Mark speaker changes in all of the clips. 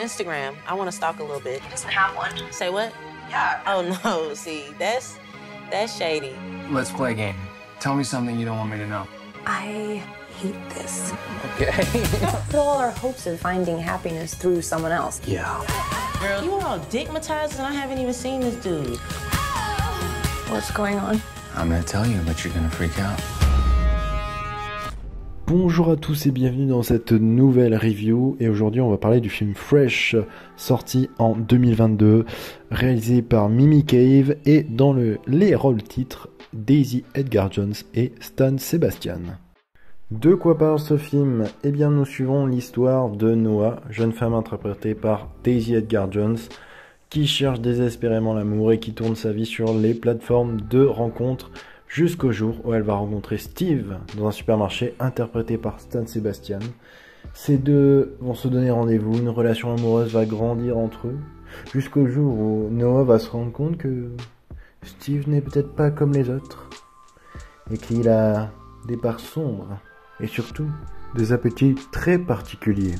Speaker 1: Instagram. I want to stalk a little bit.
Speaker 2: He doesn't have one.
Speaker 1: Say what?
Speaker 2: Yeah.
Speaker 1: Oh no, see, that's shady.
Speaker 3: Let's play a game. Tell me something you don't want me to know.
Speaker 4: I hate this.
Speaker 3: Okay.
Speaker 4: Put all our hopes in finding happiness through someone else.
Speaker 3: Yeah.
Speaker 1: Girl, you all digmatized and I haven't even seen this dude.
Speaker 4: What's going on?
Speaker 3: I'm gonna tell you, but you're gonna freak out.
Speaker 5: Bonjour à tous et bienvenue dans cette nouvelle review, et aujourd'hui on va parler du film Fresh, sorti en 2022, réalisé par Mimi Cave, et dans les rôles titres Daisy Edgar Jones et Stan Sebastian. De quoi parle ce film? Eh bien nous suivons l'histoire de Noah, jeune femme interprétée par Daisy Edgar Jones, qui cherche désespérément l'amour et qui tourne sa vie sur les plateformes de rencontres, jusqu'au jour où elle va rencontrer Steve dans un supermarché interprété par Stan Sebastian. Ces deux vont se donner rendez-vous, une relation amoureuse va grandir entre eux, jusqu'au jour où Noah va se rendre compte que Steve n'est peut-être pas comme les autres, et qu'il a des parts sombres, et surtout des appétits très particuliers.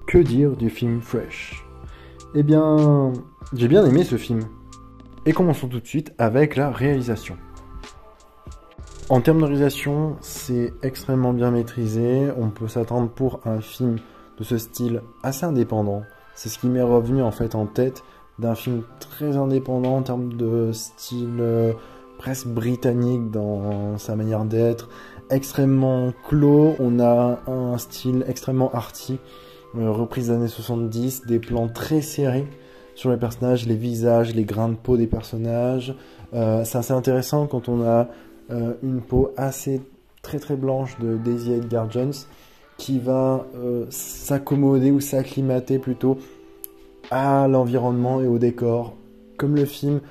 Speaker 5: Que dire du film Fresh? Eh bien, j'ai bien aimé ce film. Et commençons tout de suite avec la réalisation. En termes de réalisation, c'est extrêmement bien maîtrisé. On peut s'attendre pour un film de ce style assez indépendant. C'est ce qui m'est revenu en fait en tête d'un film très indépendant en termes de style presque britannique dans sa manière d'être, extrêmement clos. On a un style extrêmement arty, reprise des années 70, des plans très serrés sur les personnages, les visages, les grains de peau des personnages. C'est assez intéressant quand on a une peau assez très blanche de Daisy Edgar Jones qui va s'accommoder ou s'acclimater plutôt à l'environnement et au décor. Comme le film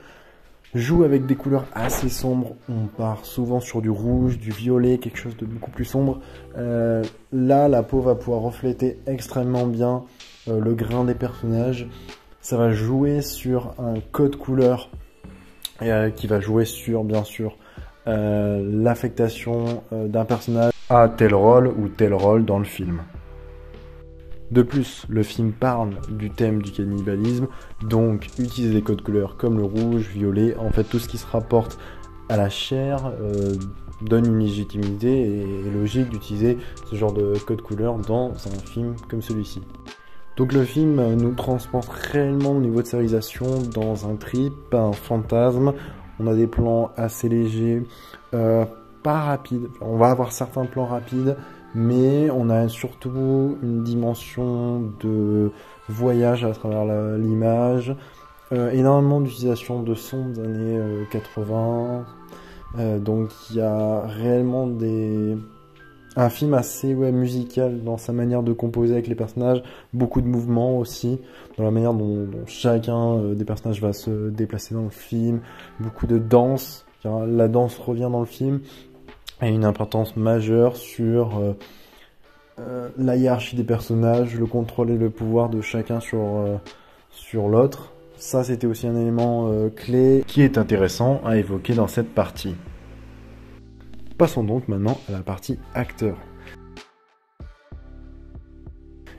Speaker 5: joue avec des couleurs assez sombres, on part souvent sur du rouge, du violet, quelque chose de beaucoup plus sombre. Là, la peau va pouvoir refléter extrêmement bien le grain des personnages. Ça va jouer sur un code couleur qui va jouer sur, bien sûr, l'affectation d'un personnage à tel rôle ou tel rôle dans le film. De plus, le film parle du thème du cannibalisme, donc utiliser des codes couleurs comme le rouge, violet, en fait tout ce qui se rapporte à la chair donne une légitimité et logique d'utiliser ce genre de code couleurs dans un film comme celui-ci. Donc le film nous transporte réellement au niveau de sa réalisation dans un trip, un fantasme. On a des plans assez légers, pas rapides. On va avoir certains plans rapides, mais on a surtout une dimension de voyage à travers l'image. Énormément d'utilisation de sons des années 80. Donc il y a réellement un film assez musical dans sa manière de composer avec les personnages, beaucoup de mouvements aussi, dans la manière dont chacun des personnages va se déplacer dans le film, beaucoup de danse, car la danse revient dans le film, et une importance majeure sur la hiérarchie des personnages, le contrôle et le pouvoir de chacun sur l'autre. Ça, c'était aussi un élément clé qui est intéressant à évoquer dans cette partie. Passons donc maintenant à la partie acteur.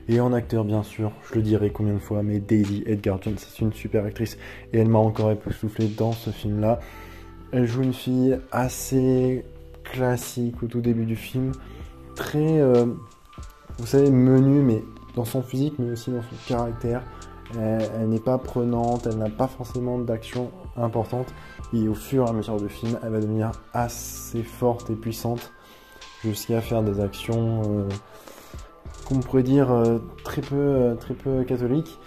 Speaker 5: Et en acteur, bien sûr, je le dirai combien de fois, mais Daisy Edgar Jones, c'est une super actrice et elle m'a encore époustouflé dans ce film-là. Elle joue une fille assez classique au tout début du film, très, vous savez, menue, mais dans son physique, mais aussi dans son caractère. Elle n'est pas prenante, elle n'a pas forcément d'action importante, et au fur et à mesure du film, elle va devenir assez forte et puissante jusqu'à faire des actions qu'on pourrait dire très peu catholiques.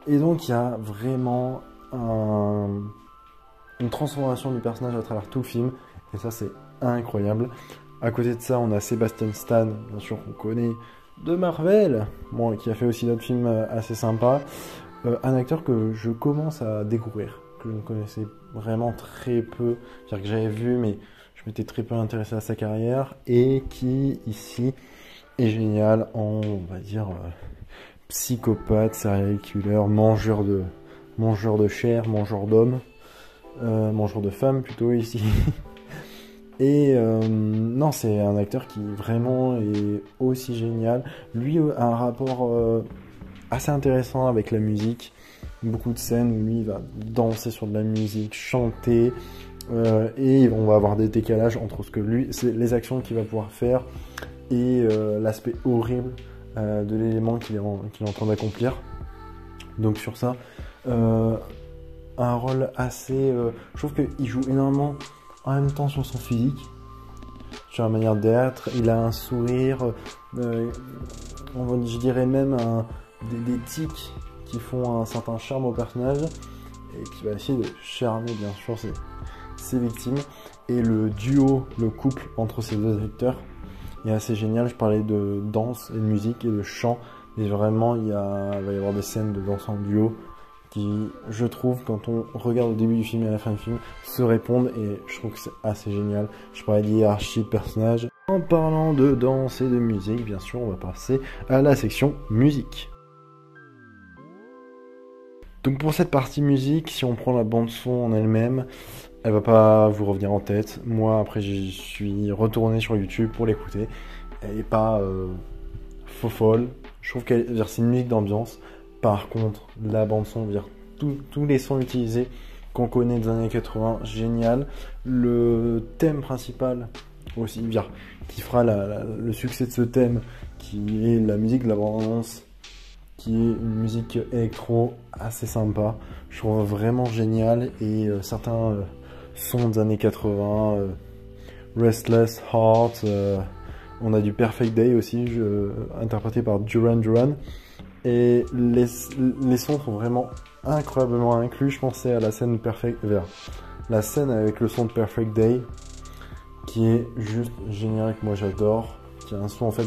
Speaker 5: Et donc il y a vraiment une transformation du personnage à travers tout le film, et ça c'est incroyable. À côté de ça, on a Sebastian Stan, bien sûr qu'on connaît de Marvel, bon, qui a fait aussi d'autres films assez sympas. Un acteur que je commence à découvrir, que je ne connaissais vraiment très peu, c'est-à-dire que j'avais vu, mais je m'étais très peu intéressé à sa carrière, et qui, ici, est génial en, on va dire, psychopathe, serial killer, mangeur de chair, mangeur d'hommes, mangeur de femmes plutôt ici. Et non, c'est un acteur qui vraiment est aussi génial. Lui a un rapport assez intéressant avec la musique. Beaucoup de scènes où lui il va danser sur de la musique, chanter, et on va avoir des décalages entre ce que lui, c'est les actions qu'il va pouvoir faire et l'aspect horrible de l'élément qu'il est en train d'accomplir. Donc sur ça, un rôle assez... je trouve qu'il joue énormément en même temps sur son physique, sur la manière d'être. Il a un sourire, je dirais même des tics qui font un certain charme au personnage et qui va essayer de charmer bien sûr ses victimes. Et le duo, le couple entre ces deux acteurs est assez génial. Je parlais de danse et de musique et de chant, et vraiment il va y avoir des scènes de danse en duo qui, je trouve, quand on regarde au début du film et à la fin du film, se répondent, et je trouve que c'est assez génial. Je parlais de hiérarchie de personnages. En parlant de danse et de musique, bien sûr, on va passer à la section musique. Donc pour cette partie musique, si on prend la bande son en elle-même, elle va pas vous revenir en tête. Moi, après, j'y suis retourné sur YouTube pour l'écouter. Elle est pas folle. Je trouve que c'est une musique d'ambiance. Par contre, la bande son, tous les sons utilisés qu'on connaît des années 80, génial. Le thème principal aussi, qui fera le succès de ce thème, qui est la musique de la bande-annonce, qui est une musique électro assez sympa. Je trouve vraiment génial, et certains sons des années 80, Restless Heart, on a du Perfect Day aussi, interprété par Duran Duran. Et les sons sont vraiment incroyablement inclus. Je pensais à la scène la scène avec le son de Perfect Day, qui est juste génial, que moi j'adore, qui a un son en fait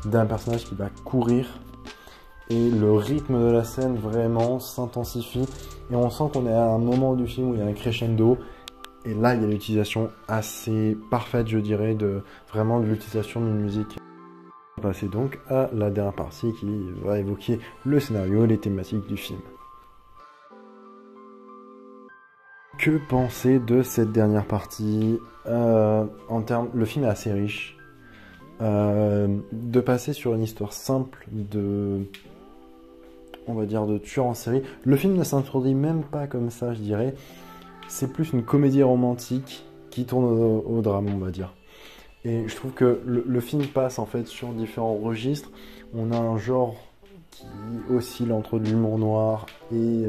Speaker 5: d'un personnage qui va courir, et le rythme de la scène vraiment s'intensifie, et on sent qu'on est à un moment du film où il y a un crescendo, et là il y a l'utilisation assez parfaite, je dirais, de l'utilisation d'une musique. On va passer donc à la dernière partie qui va évoquer le scénario et les thématiques du film. Que penser de cette dernière partie? Le film est assez riche. De passer sur une histoire simple on va dire, de tueur en série. Le film ne s'introduit même pas comme ça, je dirais. C'est plus une comédie romantique qui tourne au drame, on va dire. Et je trouve que le film passe en fait sur différents registres. On a un genre qui oscille entre de l'humour noir et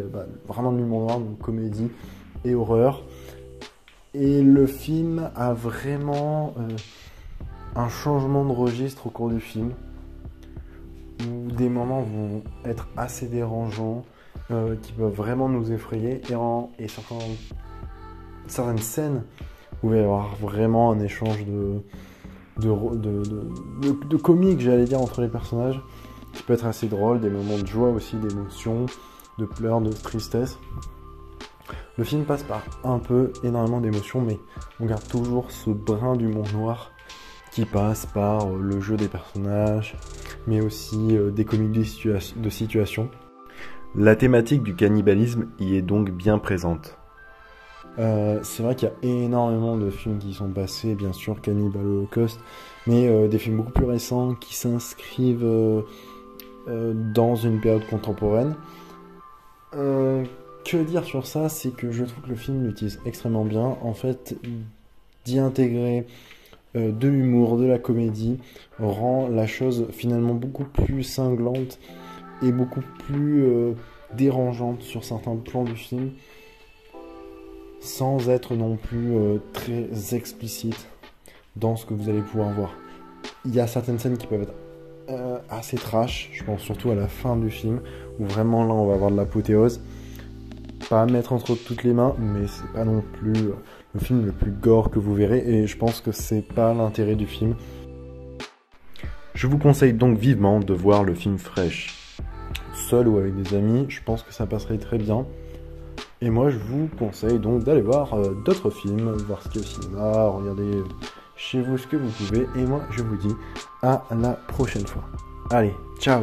Speaker 5: vraiment de l'humour noir, donc comédie et horreur. Et le film a vraiment un changement de registre au cours du film, où des moments vont être assez dérangeants, qui peuvent vraiment nous effrayer, et certaines scènes où il va y avoir vraiment un échange de comique, j'allais dire, entre les personnages, qui peut être assez drôle, des moments de joie aussi, d'émotion, de pleurs, de tristesse. Le film passe par énormément d'émotions, mais on garde toujours ce brin d'humour noir qui passe par le jeu des personnages, mais aussi des comiques de situation. La thématique du cannibalisme y est donc bien présente. C'est vrai qu'il y a énormément de films qui sont passés, bien sûr, Cannibal Holocaust, mais des films beaucoup plus récents qui s'inscrivent dans une période contemporaine. Que dire sur ça? C'est que je trouve que le film l'utilise extrêmement bien. En fait, d'y intégrer de l'humour, de la comédie, rend la chose finalement beaucoup plus cinglante et beaucoup plus dérangeante sur certains plans du film, sans être non plus très explicite dans ce que vous allez pouvoir voir. Il y a certaines scènes qui peuvent être assez trash, je pense surtout à la fin du film, où vraiment là on va avoir de l'apothéose. Pas à mettre entre toutes les mains, mais c'est pas non plus le film le plus gore que vous verrez, et je pense que c'est pas l'intérêt du film. Je vous conseille donc vivement de voir le film Fresh. Seul ou avec des amis, je pense que ça passerait très bien. Et moi je vous conseille donc d'aller voir d'autres films, voir ce qu'il y a au cinéma, regarder chez vous ce que vous pouvez, et moi je vous dis à la prochaine fois. Allez, ciao!